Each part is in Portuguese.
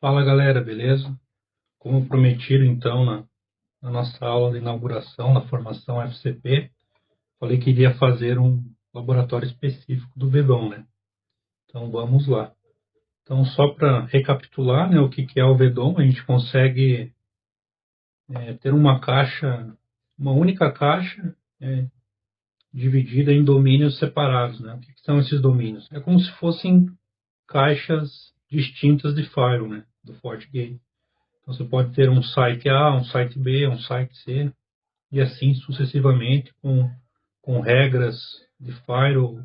Fala galera, beleza? Como prometido então na nossa aula de inauguração da formação FCP, falei que iria fazer um laboratório específico do VEDOM, né? Então vamos lá. Então só para recapitular, né, o que é o VEDOM, a gente consegue ter uma caixa, uma única caixa dividida em domínios separados, né? O que são esses domínios? É como se fossem caixas distintas de firewall, né? Do FortiGate. Então, você pode ter um site A, um site B, um site C, e assim sucessivamente, com regras de firewall,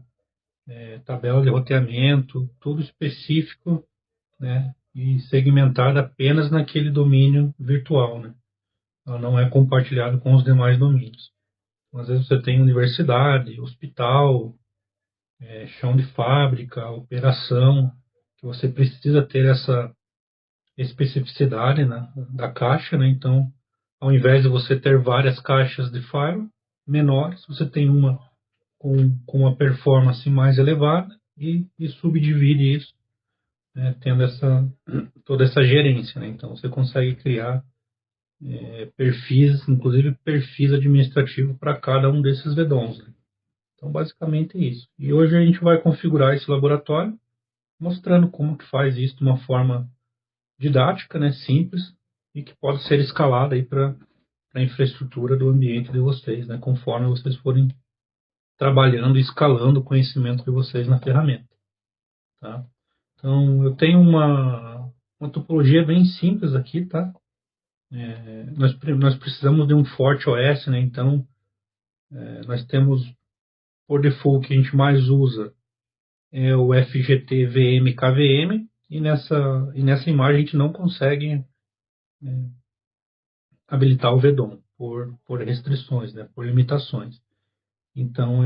tabela de roteamento, tudo específico, né, e segmentado apenas naquele domínio virtual, né? Ela não é compartilhado com os demais domínios. Então, às vezes você tem universidade, hospital, chão de fábrica, operação, que você precisa ter essa especificidade, né, da caixa, né? Então, ao invés de você ter várias caixas de firewall menores, você tem uma com uma performance mais elevada e subdivide isso, né, tendo toda essa gerência, né? Então, você consegue criar perfis, inclusive perfis administrativos para cada um desses VDOMs, né? Então, basicamente é isso. E hoje a gente vai configurar esse laboratório, mostrando como que faz isso de uma forma didática, né, simples, e que pode ser escalada aí para a infraestrutura do ambiente de vocês, né, conforme vocês forem trabalhando e escalando o conhecimento de vocês na ferramenta. Tá? Então, eu tenho uma topologia bem simples aqui, tá? Nós precisamos de um FortiOS, né? Então, nós temos, por default, que a gente mais usa é o FGT VM KVM, e nessa imagem a gente não consegue habilitar o VDOM por restrições, né? Por limitações. Então, a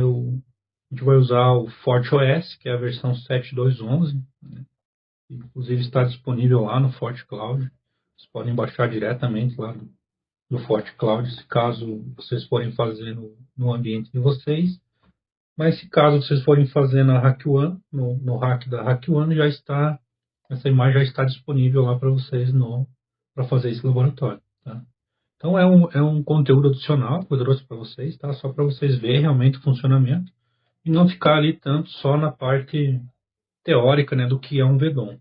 gente vai usar o FortiOS, que é a versão 7.2.11, né? Inclusive está disponível lá no FortiCloud. Vocês podem baixar diretamente lá do FortiCloud, se caso vocês forem fazer no ambiente de vocês. Mas se caso vocês forem fazer na HackOne, no hack da HackOne, essa imagem já está disponível lá para vocês para fazer esse laboratório. Tá? Então é um conteúdo adicional que eu trouxe para vocês, tá? Só para vocês verem realmente o funcionamento e não ficar ali tanto só na parte teórica, né, do que é um VDOM.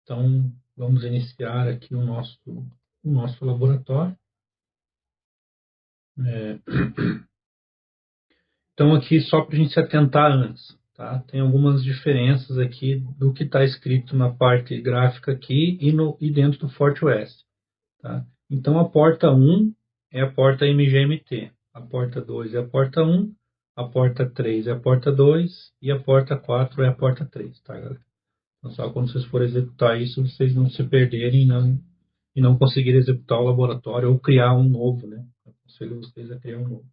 Então, vamos iniciar aqui o nosso laboratório. Então, aqui, só para a gente se atentar antes, tá? Tem algumas diferenças aqui do que está escrito na parte gráfica aqui e dentro do FortiOS. Tá? Então, a porta 1 é a porta MGMT, a porta 2 é a porta 1, a porta 3 é a porta 2 e a porta 4 é a porta 3, tá, galera? Então, só quando vocês forem executar isso, vocês não se perderem e não conseguirem executar o laboratório ou criar um novo, né? Eu aconselho vocês a criar um novo.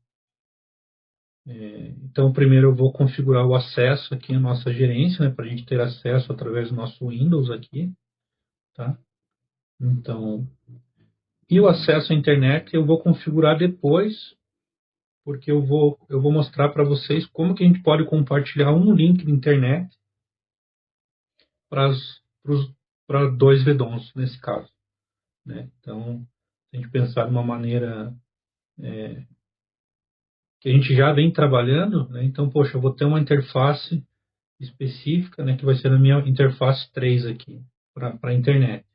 Então, primeiro eu vou configurar o acesso aqui à nossa gerência, né, para a gente ter acesso através do nosso Windows aqui, tá? Então, e o acesso à internet eu vou configurar depois, porque eu vou mostrar para vocês como que a gente pode compartilhar um link de internet para dois VDOMs, nesse caso, né? Então, se a gente pensar de uma maneira que a gente já vem trabalhando, né? Então, poxa, eu vou ter uma interface específica, né, que vai ser a minha interface 3 aqui, para a internet.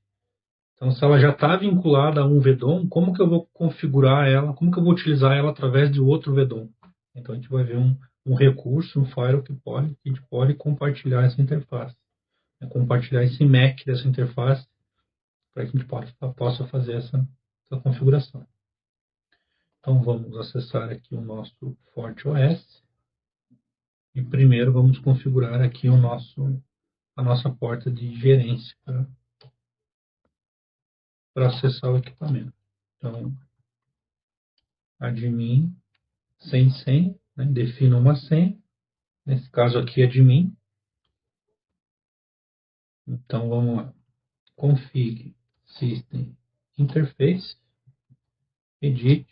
Então, se ela já está vinculada a um VDOM, como que eu vou configurar ela, como que eu vou utilizar ela através de outro VDOM? Então, a gente vai ver um recurso, um firewall que a gente pode compartilhar essa interface, né, compartilhar esse MAC dessa interface, para que a gente possa fazer essa configuração. Então, vamos acessar aqui o nosso FortiOS. E primeiro vamos configurar aqui a nossa porta de gerência para acessar o equipamento. Então, admin sem senha, né? Defina uma senha. Nesse caso aqui, admin. Então, vamos lá. Config system interface, edit,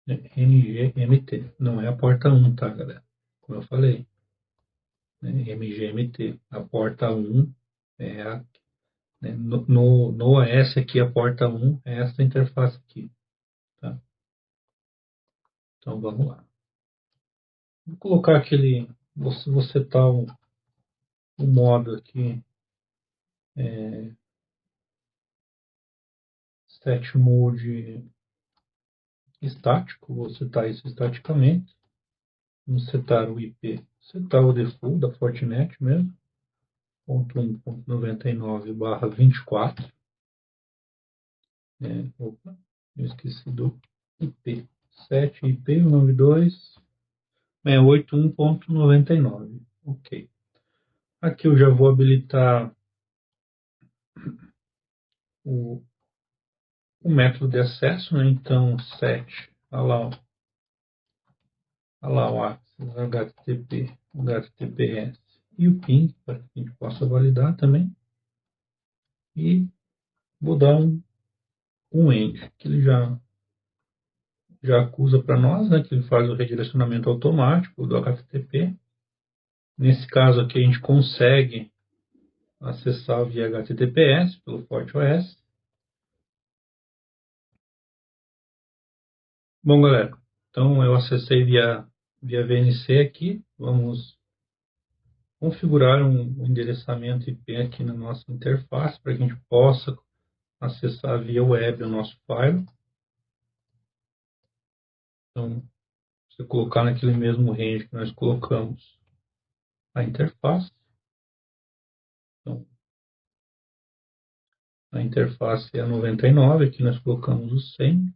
ngmt. Não é a porta 1, tá, galera? Como eu falei, né? Mgmt. A porta 1 é né? No OS aqui, a porta 1 é essa interface aqui. Tá? Então vamos lá. Vou colocar aquele. Vou setar o modo aqui. Set mode estático. Vou setar isso estaticamente. Vamos setar o IP. Setar o default da Fortinet mesmo. 1.1.99/24. Opa, eu esqueci do IP. 7 IP 192.681.99. Ok. Aqui eu já vou habilitar o, o método de acesso, né? Então, set allow access HTTP, HTTPS e o PIN, para que a gente possa validar também. E vou dar um end, que ele já acusa para nós, né? Que ele faz o redirecionamento automático do HTTP. Nesse caso aqui, a gente consegue acessar via HTTPS pelo FortiOS. Bom, galera, então eu acessei via VNC aqui. Vamos configurar um endereçamento IP aqui na nossa interface para que a gente possa acessar via web o nosso file. Então, você colocar naquele mesmo range que nós colocamos a interface. Então, a interface é a 99, aqui nós colocamos o 100.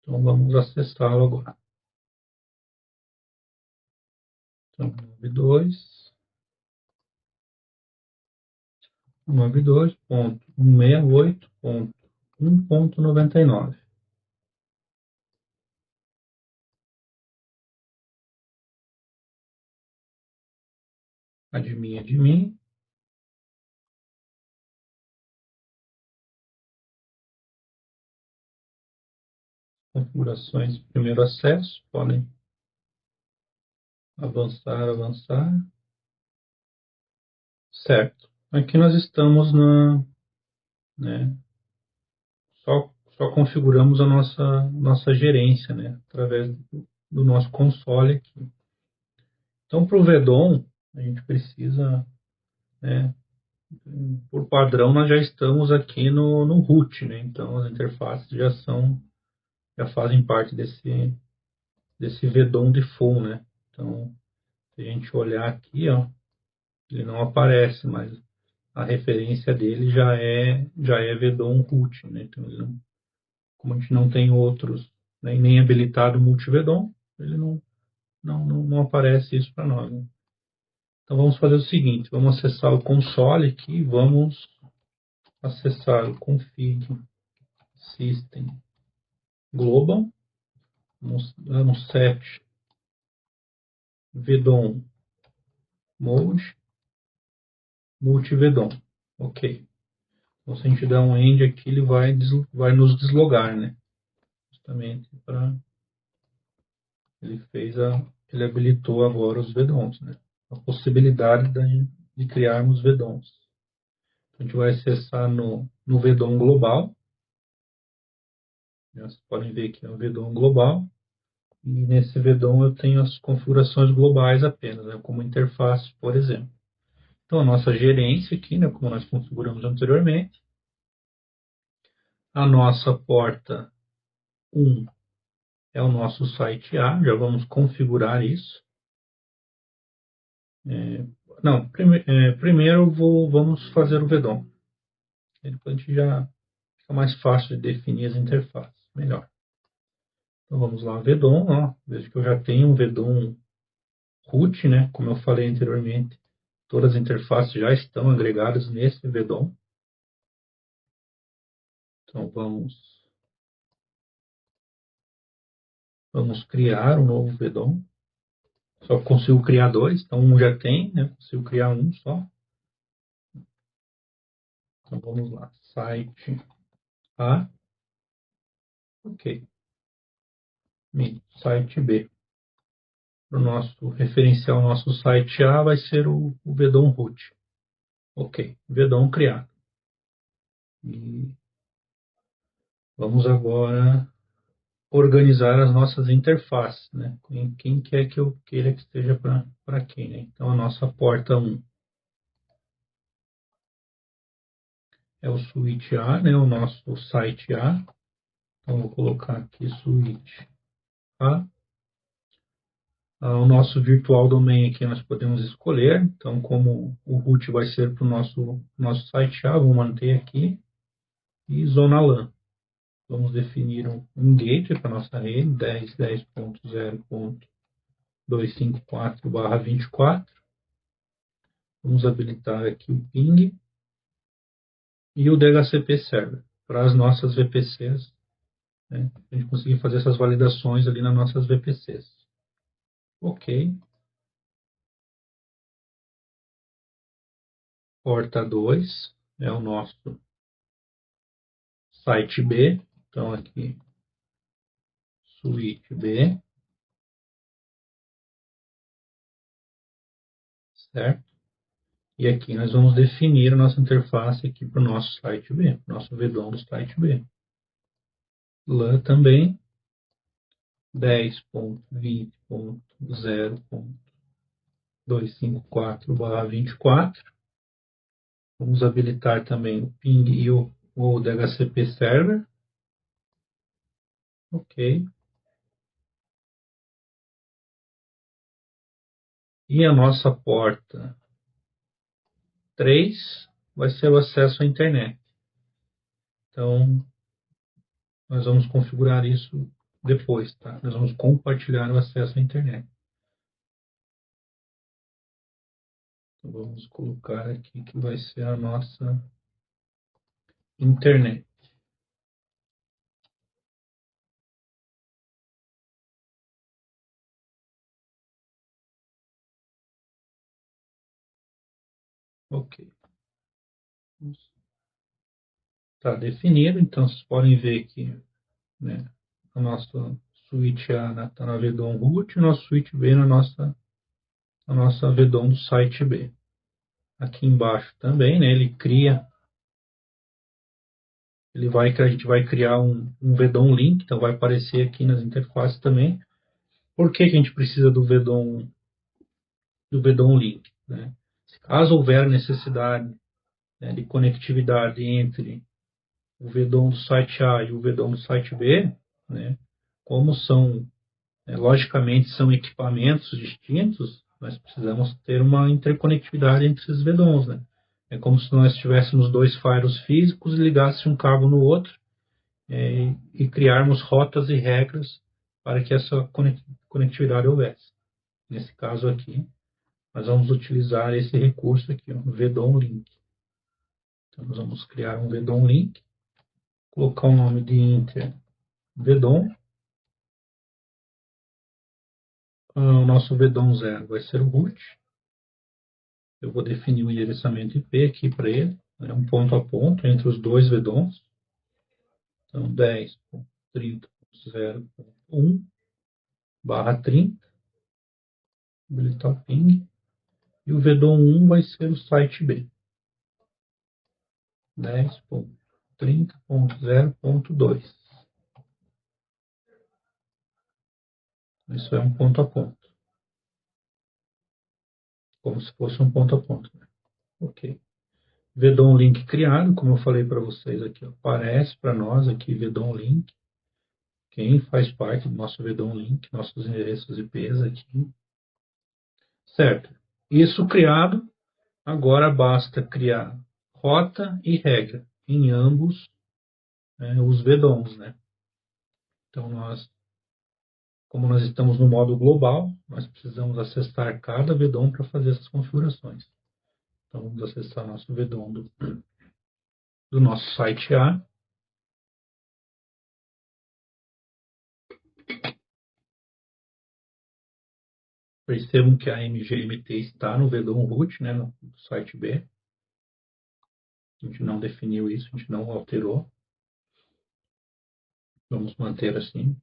Então, vamos acessá-lo agora. Então, 92.168.1.99. Admin. Configurações de primeiro acesso. Podem avançar. Certo. Aqui nós estamos né, só configuramos a nossa gerência, né, através do nosso console aqui. Então, para o VDOM, a gente precisa, né, por padrão, nós já estamos aqui no root, né, então as interfaces já fazem parte desse VDOM default, né. Então, se a gente olhar aqui, ó, ele não aparece, mas a referência dele já é VDOM root, né, então como a gente não tem outros, né, nem habilitado multi-VDOM, ele não aparece isso para nós. Né? Então vamos fazer o seguinte, vamos acessar o console aqui, vamos acessar o config system global, no set VDOM mode multi-VDOM. Ok. Então se a gente der um end aqui, ele vai nos deslogar, né? Justamente para ele habilitou agora os VDOMs, né? A possibilidade de criarmos VDOMs. Então, a gente vai acessar no VDOM global. Vocês podem ver que é um VDOM global. E nesse VDOM eu tenho as configurações globais apenas, né? Como interface, por exemplo. Então, a nossa gerência aqui, né? Como nós configuramos anteriormente. A nossa porta 1 é o nosso site A. Já vamos configurar isso. Não, primeiro vamos fazer o VDOM. Depois a gente já fica mais fácil de definir as interfaces. Melhor. Então vamos lá, VDOM. Ó, veja que eu já tenho um VDOM root, né? Como eu falei anteriormente, todas as interfaces já estão agregadas nesse VDOM. Então vamos criar um novo VDOM. Só consigo criar dois, então um já tem, né? Consigo criar um só. Então vamos lá, site A, ok. Site B. Para o nosso referencial, nosso site A vai ser o VDOM root. Ok, VDOM criado. E vamos agora organizar as nossas interfaces, né? Quem quer que eu queira que esteja para quem, né? Então, a nossa porta 1 é o switch A, né? O nosso site A. Então, vou colocar aqui switch A. O nosso virtual domain aqui nós podemos escolher. Então, como o root vai ser para o nosso site A, vou manter aqui. E zona LAN. Vamos definir um gateway para a nossa rede, 10.10.0.254/24. Vamos habilitar aqui o ping e o DHCP Server para as nossas VPCs, né? A gente conseguir fazer essas validações ali nas nossas VPCs. Ok. Porta 2 é o nosso site B. Então, aqui, suíte B, certo? E aqui nós vamos definir a nossa interface aqui para o nosso site B, nosso VDOM do site B. LAN também, 10.20.0.254/24. Vamos habilitar também o ping e o DHCP Server. Ok. E a nossa porta 3 vai ser o acesso à internet. Então, nós vamos configurar isso depois, tá? Nós vamos compartilhar o acesso à internet. Então, vamos colocar aqui que vai ser a nossa internet. Ok. Está definido, então vocês podem ver aqui, né, a nossa suíte A está na VDOM root e o nosso suíte B na nossa VDOM do site B. Aqui embaixo também, né, a gente vai criar um VDOM link, então vai aparecer aqui nas interfaces também. Por que que a gente precisa do VDOM link, né? Se caso houver necessidade, né, de conectividade entre o VDOM do site A e o VDOM do site B, né, como logicamente são equipamentos distintos, nós precisamos ter uma interconectividade entre esses VDOMs, né? É como se nós tivéssemos dois firewalls físicos e ligássemos um cabo no outro, e criarmos rotas e regras para que essa conectividade houvesse. Nesse caso aqui, nós vamos utilizar esse recurso aqui, o VDOM Link. Então, nós vamos criar um VDOM Link, colocar o nome de Inter VDOM. O nosso VDOM 0 vai ser o root. Eu vou definir o endereçamento IP aqui para ele, né, um ponto a ponto entre os dois VDOMs. Então, 10.30.0.1/30, habilitar o ping. E o VDOM 1 vai ser o site B, 10.30.0.2. Isso é um ponto a ponto, como se fosse um ponto a ponto, né? Ok. VDOM link criado, como eu falei para vocês aqui, aparece para nós aqui VDOM link. Quem faz parte do nosso VDOM link, nossos endereços IPs aqui. Certo. Isso criado, agora basta criar rota e regra em ambos, né, os VDOMs, né? Então, como nós estamos no modo global, nós precisamos acessar cada VDOM para fazer essas configurações. Então, vamos acessar nosso VDOM do nosso site A. Percebam que a MGMT está no VDOM root, né, no site B. A gente não definiu isso, a gente não alterou. Vamos manter assim.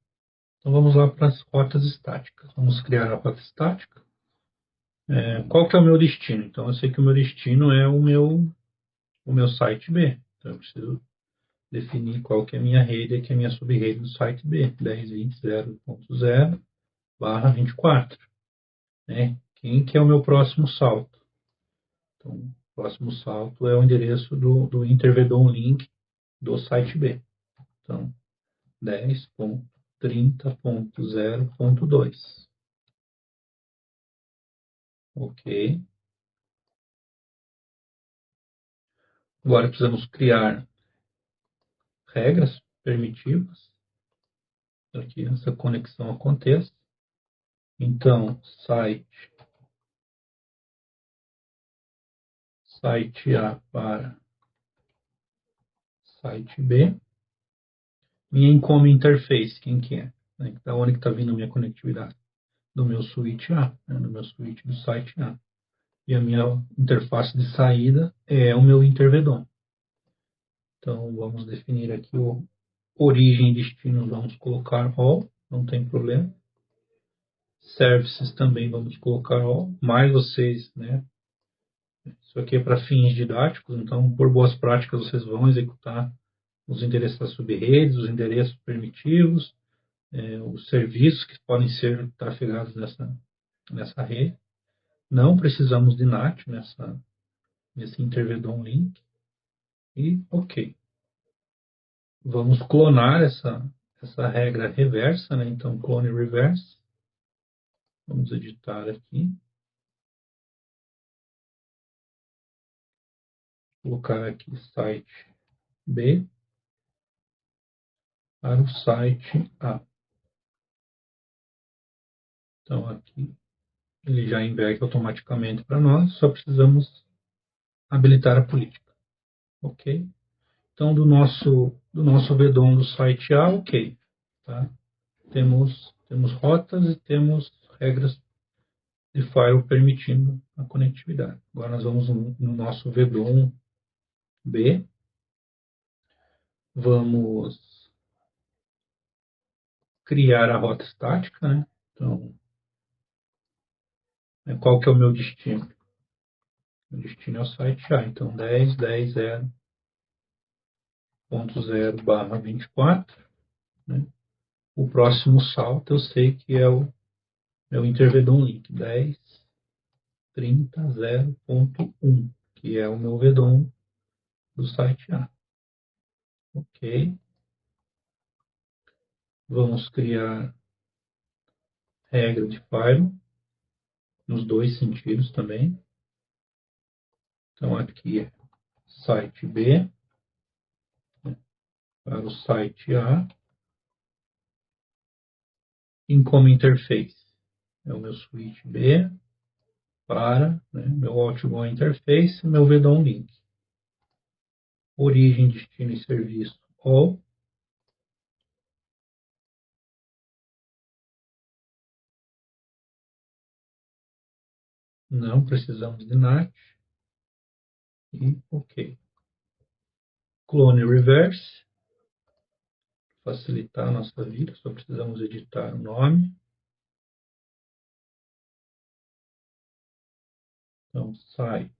Então vamos lá para as rotas estáticas. Vamos criar a rota estática. Qual que é o meu destino? Então, eu sei que o meu destino é o meu site B. Então, eu preciso definir qual que é a minha rede, que é a minha sub-rede do site B, 10.20.0.0/24. Né? Quem que é o meu próximo salto? Então, o próximo salto é o endereço do intervedon link do site B. Então, 10.30.0.2. Ok. Agora precisamos criar regras permitivas para que essa conexão aconteça. Então, site A para site B. Minha income interface, quem que é? Da onde que está vindo a minha conectividade? Do meu switch A, né? Do meu switch do site A. E a minha interface de saída é o meu intervedon. Então, vamos definir aqui o origem e destino, vamos colocar all, não tem problema. Services também vamos colocar all, mais vocês, né? Isso aqui é para fins didáticos, então, por boas práticas, vocês vão executar os endereços das sub-redes, os endereços permitivos, os serviços que podem ser trafegados nessa rede. Não precisamos de NAT nesse intervedon link. E ok. Vamos clonar essa regra reversa, né? Então, clone reverse. Vamos editar aqui. Colocar aqui site B para o site A. Então, aqui ele já inverte automaticamente para nós, só precisamos habilitar a política. Ok? Então, do nosso VDOM do site A, ok. Tá? Temos rotas e temos regras de firewall permitindo a conectividade. Agora nós vamos no nosso VDOM B, vamos criar a rota estática, né? Então, qual que é o meu destino? O destino é o site A, então 10.10.0.0/24, né? O próximo salto eu sei que é o meu intervedon link, 10.30.0.1, que é o meu vedom do site A. Ok. Vamos criar regra de firewall nos dois sentidos também. Então, aqui é site B, né, para o site A. Income interface é o meu switch B para, né, meu outgoing interface, meu VDOM link. Origem, destino e serviço all. Não precisamos de NAT. E ok. Clone reverse. Facilitar a nossa vida, só precisamos editar o nome. Então, site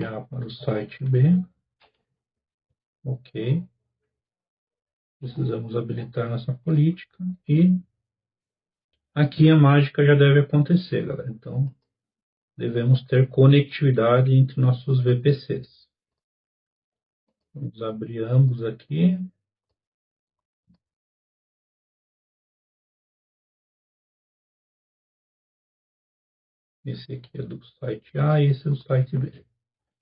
A para o site B. Ok. Precisamos habilitar nossa política e aqui a mágica já deve acontecer, galera. Então, devemos ter conectividade entre nossos VPCs. Vamos abrir ambos aqui. Esse aqui é do site A e esse é do site B.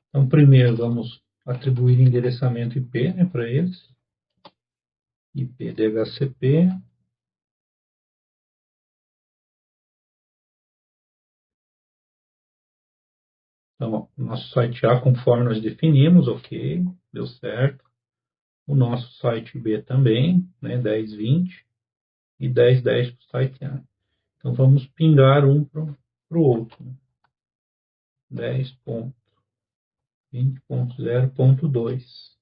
Então, primeiro, vamos atribuir endereçamento IP, né, para eles. IP DHCP. Então, o nosso site A, conforme nós definimos, ok, deu certo. O nosso site B também, né, 10.20 e 10.10 para o site A. Então, vamos pingar um para o outro. 10.20.0.2.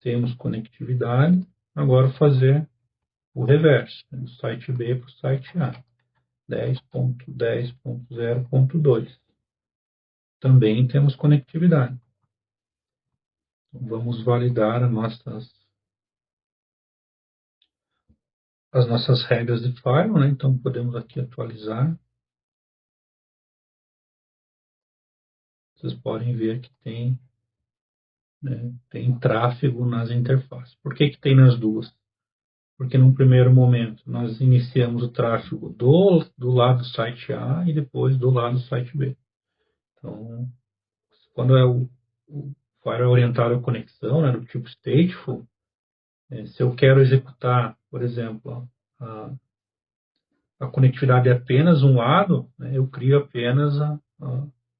Temos conectividade. Agora fazer o reverso, né, do site B para o site A, 10.10.0.2. Também temos conectividade. Então, vamos validar as nossas regras de firewall, né? Então podemos aqui atualizar. Vocês podem ver que tem, né, tem tráfego nas interfaces. Por que tem nas duas? Porque num primeiro momento nós iniciamos o tráfego do lado do site A e depois do lado do site B. Então, quando é o firewall orientado à conexão, né, do tipo stateful, se eu quero executar, por exemplo, a conectividade de apenas um lado, né, eu crio apenas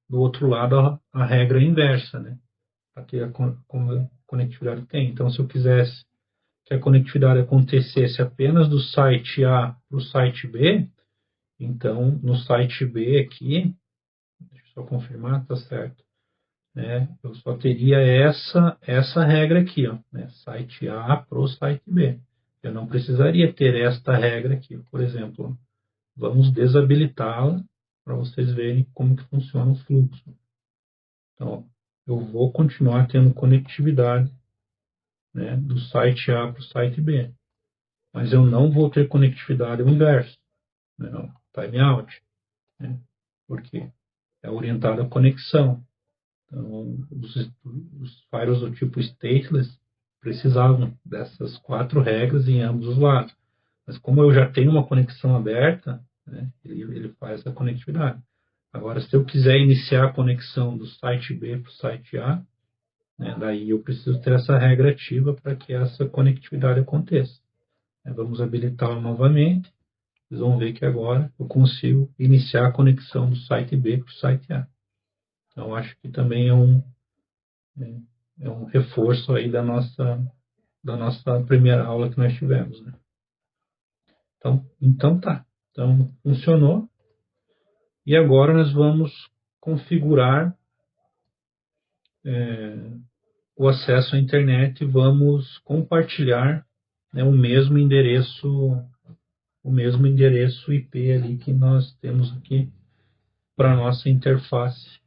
do outro lado a regra inversa, né, para que a conectividade tem. Então, se eu quisesse que a conectividade acontecesse apenas do site A para o site B, então no site B aqui, deixa eu só confirmar, tá certo, né, eu só teria essa regra aqui, ó, né, site A para o site B. Eu não precisaria ter esta regra aqui, por exemplo. Vamos desabilitá-la para vocês verem como que funciona o fluxo. Então, eu vou continuar tendo conectividade, né, do site A para o site B, mas eu não vou ter conectividade ao inverso, né, timeout, né, porque é orientado à conexão. Então, os firewalls do tipo stateless precisavam dessas 4 regras em ambos os lados. Mas como eu já tenho uma conexão aberta, né, ele faz essa conectividade. Agora, se eu quiser iniciar a conexão do site B para o site A, né, daí eu preciso ter essa regra ativa para que essa conectividade aconteça. Vamos habilitá-la novamente. Vocês vão ver que agora eu consigo iniciar a conexão do site B para o site A. Então, acho que também é um reforço aí da nossa primeira aula que nós tivemos, né? Então tá. Então, funcionou. E agora nós vamos configurar o acesso à internet e vamos compartilhar, né, o mesmo endereço IP ali que nós temos aqui para a nossa interface,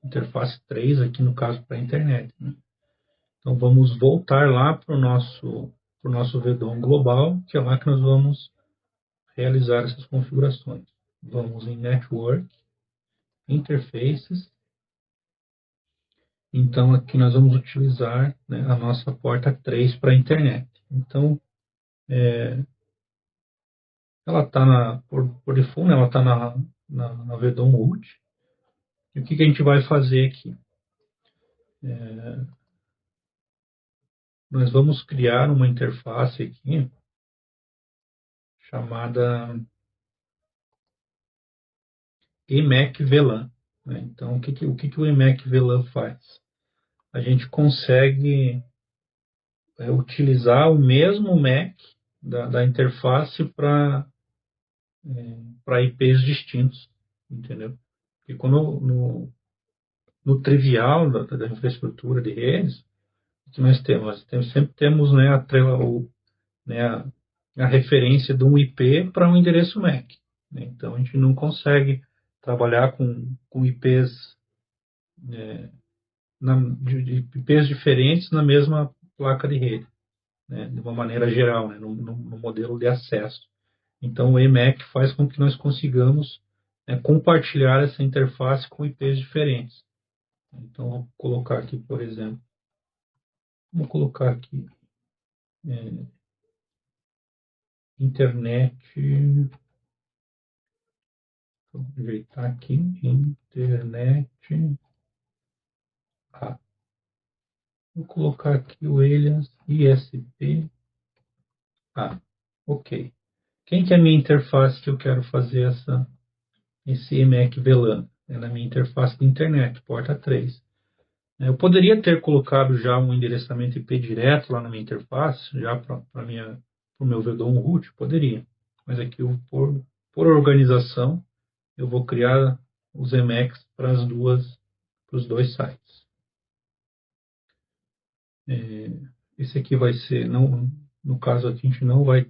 interface 3 aqui no caso para a internet, né? Então vamos voltar lá para o nosso VDOM global, que é lá que nós vamos realizar essas configurações. Vamos em Network, Interfaces. Então, aqui nós vamos utilizar, né, a nossa porta 3 para a internet. Então, ela está por default, né, ela está na VDOM root. E o que a gente vai fazer aqui? Nós vamos criar uma interface aqui chamada EMAC VLAN, né? Então, o que o EMAC VLAN faz? A gente consegue utilizar o mesmo MAC da interface para IPs distintos, entendeu? E quando no trivial da infraestrutura de redes, o que nós temos? Sempre temos, né, a referência de um IP para um endereço MAC, né? Então a gente não consegue trabalhar com IPs, de IPs diferentes na mesma placa de rede, né, de uma maneira geral, né, no modelo de acesso. Então o EMAC faz com que nós consigamos, né, compartilhar essa interface com IPs diferentes. Então vou colocar aqui, por exemplo, vamos colocar aqui internet, vou ajeitar aqui, internet A. Vou colocar aqui o alias ISP A. Ok. Quem que é a minha interface que eu quero fazer esse EMAC VLAN? É na minha interface de internet, porta 3. Eu poderia ter colocado já um endereçamento IP direto lá na minha interface, já para o meu VDOM root, poderia. Mas aqui, por organização, eu vou criar os EMACs para os dois sites. Esse aqui vai ser, No caso aqui, a gente não vai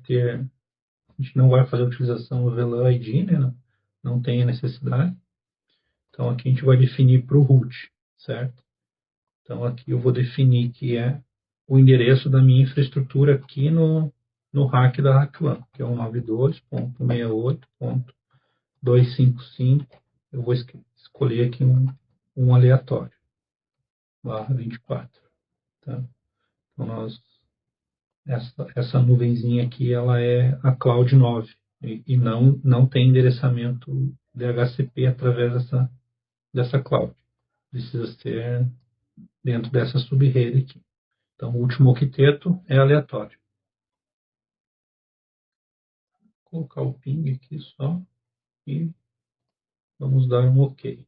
fazer a utilização do VLAN ID, né? Não tem a necessidade. Então, aqui a gente vai definir para o root, certo? Então, aqui eu vou definir que é o endereço da minha infraestrutura aqui no rack da RackLAN, que é o 92.168.255. Eu vou escolher aqui um aleatório, /24. Tá? Então, essa nuvenzinha aqui, ela é a Cloud 9 e não tem endereçamento DHCP através dessa cloud. Precisa ser dentro dessa subrede aqui. Então, o último octeto é aleatório. Vou colocar o ping aqui só e vamos dar um OK.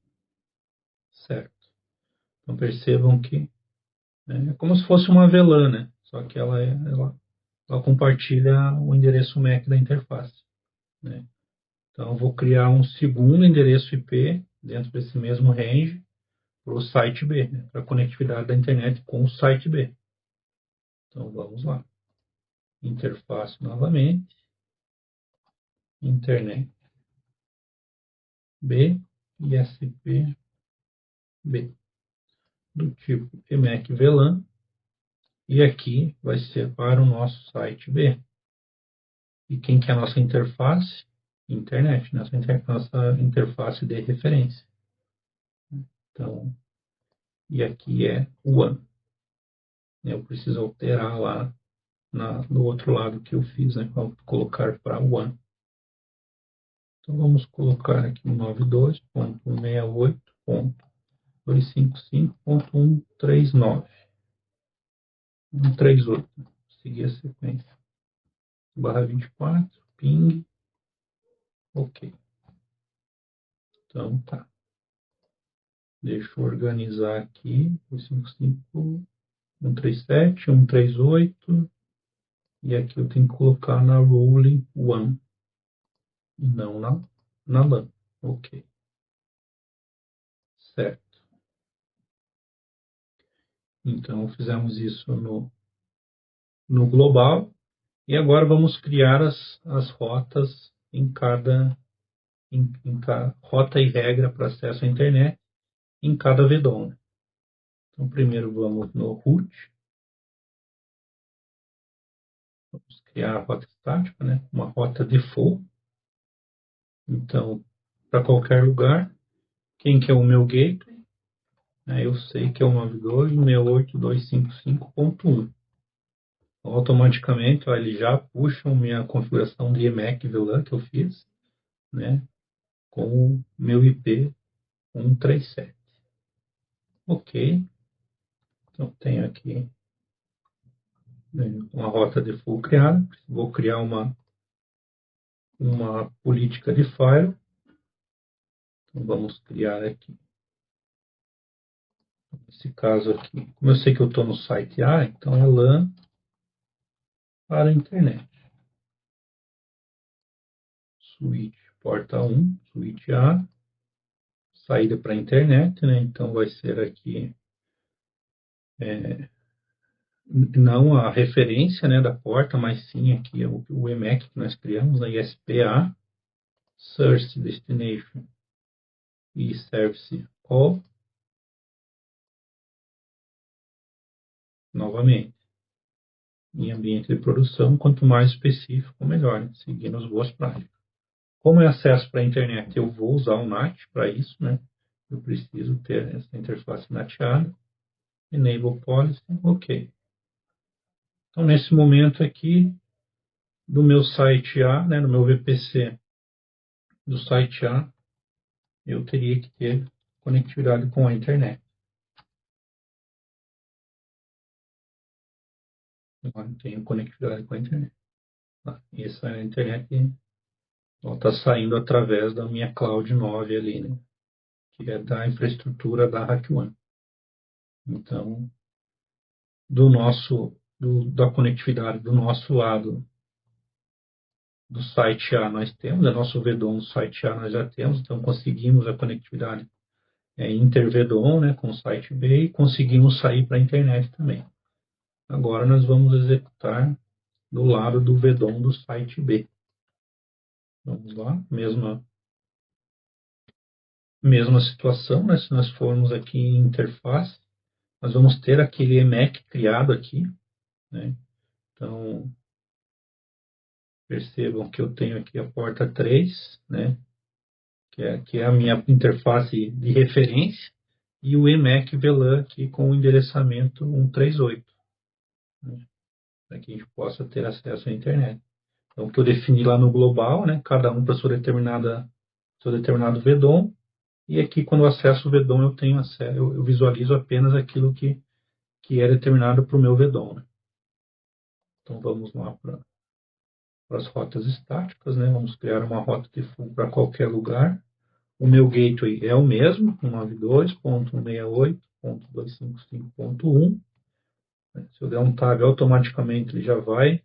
Certo. Então, percebam que é como se fosse uma VLAN, né? Só que ela compartilha o endereço MAC da interface, né? Então, eu vou criar um segundo endereço IP dentro desse mesmo range para o site B, né? Para a conectividade da internet com o site B. Então, vamos lá. Interface novamente. Internet B, ISP B, do tipo EMAC VLAN, e aqui vai ser para o nosso site B. E quem que é a nossa interface? Internet, nossa interface de referência. Então, e aqui é WAN. Eu preciso alterar lá do outro lado que eu fiz, né? Vou colocar para WAN. Então, vamos colocar aqui 92.168.255.139. 138. Seguir a sequência. /24, ping, OK. Então, tá. Deixa eu organizar aqui. 255, 137, 138. E aqui eu tenho que colocar na role 1. E não na LAN. OK. Certo. Então, fizemos isso no global. E agora vamos criar as rotas em cada rota e regra para acesso à internet em cada VDOM. Então, primeiro vamos no root. Vamos criar a rota estática, né? Uma rota default. Então, para qualquer lugar, quem que é o meu gateway? Eu sei que é o 92.168.255.1. Então, automaticamente, ó, ele já puxa a minha configuração de EMAC VLAN que eu fiz, né? Com o meu IP 137. OK. Então, tenho aqui, né, uma rota default criada. Vou criar uma política de firewall. Então, vamos criar aqui. Nesse caso aqui, como eu sei que eu estou no site A, então é LAN para a internet. Switch porta 1, switch A, saída para a internet, né? Então vai ser aqui não a referência, né, da porta, mas sim aqui o EMAC que nós criamos, a ISPA, Source Destination e Service All. Novamente, em ambiente de produção, quanto mais específico, melhor, né? Seguindo as boas práticas. Como é acesso para a internet? Eu vou usar o NAT para isso, né? Eu preciso ter essa interface nateada. Enable Policy, OK. Então, nesse momento aqui, do meu site A, né, no meu VPC do site A, eu teria que ter conectividade com a internet. Agora eu tenho conectividade com a internet. Essa é a internet está saindo através da minha Cloud 9 ali, né? Que é da infraestrutura da RackOne. Então, da conectividade do nosso lado do site A nós temos, é nosso VDOM do site A nós já temos, então conseguimos a conectividade inter-VDOM, né, com o site B, e conseguimos sair para a internet também. Agora nós vamos executar do lado do VDOM do site B. Vamos lá, mesma situação, né? Se nós formos aqui em interface, nós vamos ter aquele EMAC criado aqui, né? Então, percebam que eu tenho aqui a porta 3, né? Que é a minha interface de referência, e o EMAC VLAN aqui com o endereçamento 138, né? Para que a gente possa ter acesso à internet. Então, o que eu defini lá no global, né? Cada um para seu determinado VDOM, e aqui quando eu acesso o VDOM eu tenho acesso, eu visualizo apenas aquilo que é determinado para o meu VDOM, né? Então vamos lá para as rotas estáticas, né? Vamos criar uma rota de full para qualquer lugar. O meu gateway é o mesmo, 192.168.255.1. Se eu der um tab, automaticamente ele já vai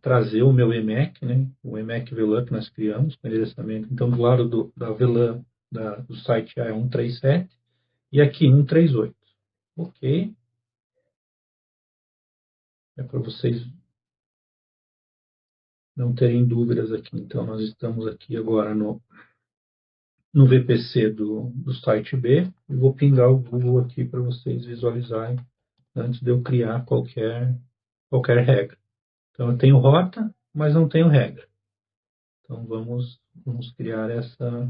trazer o meu EMAC, né? O EMAC VLAN que nós criamos, com endereçamento. Então, do lado da VLAN do site A é 137 e aqui 138. Ok. É para vocês não terem dúvidas aqui. Então, nós estamos aqui agora no VPC do site B e vou pingar o Google aqui para vocês visualizarem antes de eu criar qualquer regra. Então, eu tenho rota, mas não tenho regra. Então, vamos criar essa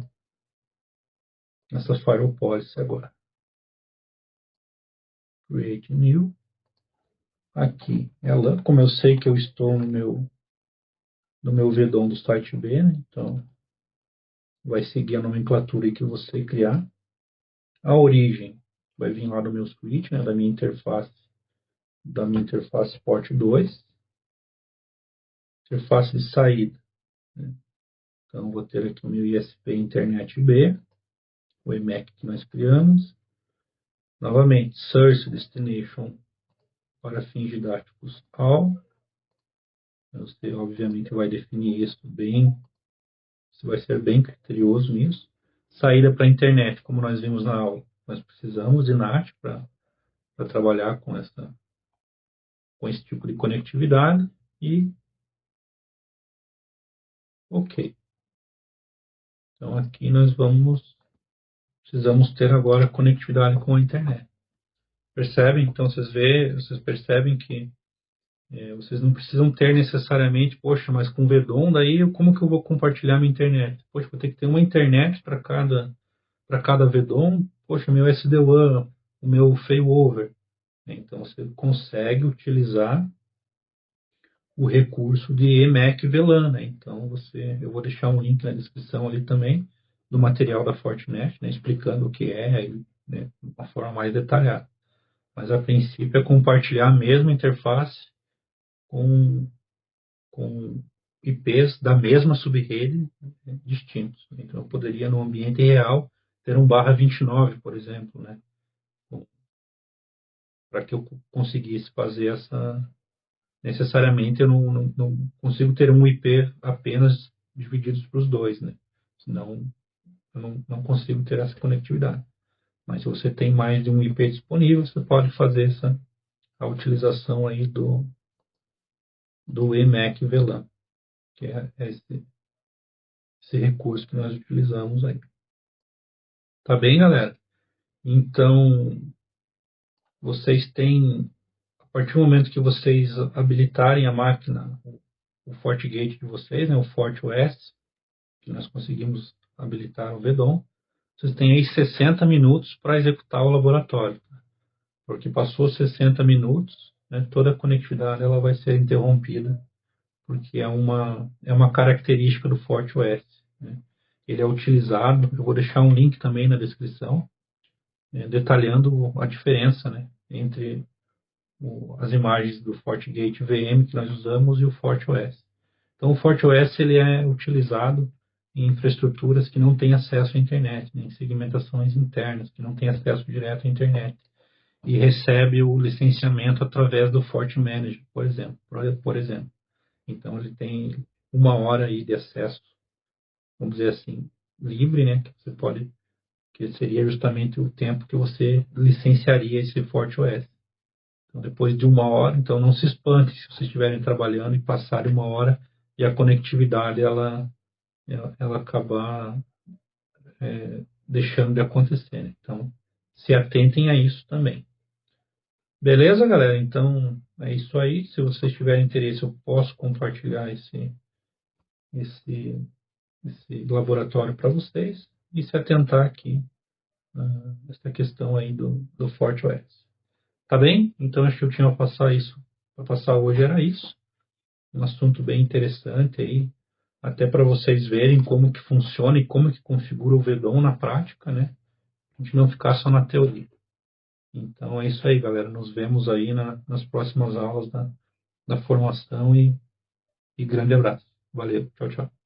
firewall policy agora. Create new. Aqui, ela, como eu sei que eu estou no meu VDOM do site B, né? Então vai seguir a nomenclatura que você criar. A origem vai vir lá do meu switch, né? da minha interface port 2. Interface de saída, né? Então vou ter aqui o meu ISP Internet B, o EMAC que nós criamos. Novamente, Source Destination para fins didáticos all. Você obviamente vai definir isso bem. Você vai ser bem criterioso nisso. Saída para a internet, como nós vimos na aula. Nós precisamos de NAT para trabalhar com esse tipo de conectividade. E ok. Então aqui nós precisamos ter agora conectividade com a internet. Percebem? Então vocês percebem que vocês não precisam ter necessariamente, poxa, mas com VDOM, daí como que eu vou compartilhar minha internet? Poxa, vou ter que ter uma internet para cada VDOM. Poxa, meu SD-WAN, o meu failover. Então você consegue utilizar o recurso de EMAC VLAN, né? Então eu vou deixar um link na descrição ali também do material da Fortinet, né, explicando o que é, né, de uma forma mais detalhada. Mas a princípio é compartilhar a mesma interface com IPs da mesma subrede, né, distintos. Então eu poderia no ambiente real ter um /29, por exemplo, né, para que eu conseguisse fazer necessariamente eu não consigo ter um IP apenas divididos para os dois, né? Senão eu não consigo ter essa conectividade. Mas se você tem mais de um IP disponível, você pode fazer a utilização aí do EMAC VLAN, que é esse recurso que nós utilizamos aí. Tá bem, galera? Então, vocês têm, a partir do momento que vocês habilitarem a máquina, o FortiGate de vocês, né, o FortiOS, que nós conseguimos habilitar o VDOM, vocês têm aí 60 minutos para executar o laboratório. Porque passou 60 minutos, né, toda a conectividade ela vai ser interrompida, porque é uma característica do FortiOS, né? Ele é utilizado, eu vou deixar um link também na descrição, detalhando a diferença, né, entre as imagens do FortiGate VM que nós usamos e o FortiOS. Então, o FortiOS ele é utilizado em infraestruturas que não têm acesso à internet, né, em segmentações internas, que não têm acesso direto à internet, e recebe o licenciamento através do FortiManager, por exemplo. Então, ele tem 1 hora aí de acesso, vamos dizer assim, livre, né, que seria justamente o tempo que você licenciaria esse FortiOS. Então, depois de 1 hora, então não se espante se vocês estiverem trabalhando e passarem 1 hora e a conectividade ela acabar deixando de acontecer, né? Então, se atentem a isso também. Beleza, galera? Então, é isso aí. Se vocês tiverem interesse, eu posso compartilhar esse, esse laboratório para vocês e se atentar aqui nessa questão aí do FortiOS. Tá bem? Então, acho que eu tinha para passar hoje era isso. Um assunto bem interessante aí, até para vocês verem como que funciona e como que configura o VDOM na prática, né? A gente não ficar só na teoria. Então é isso aí, galera. Nos vemos aí nas próximas aulas da formação e grande abraço. Valeu, tchau, tchau.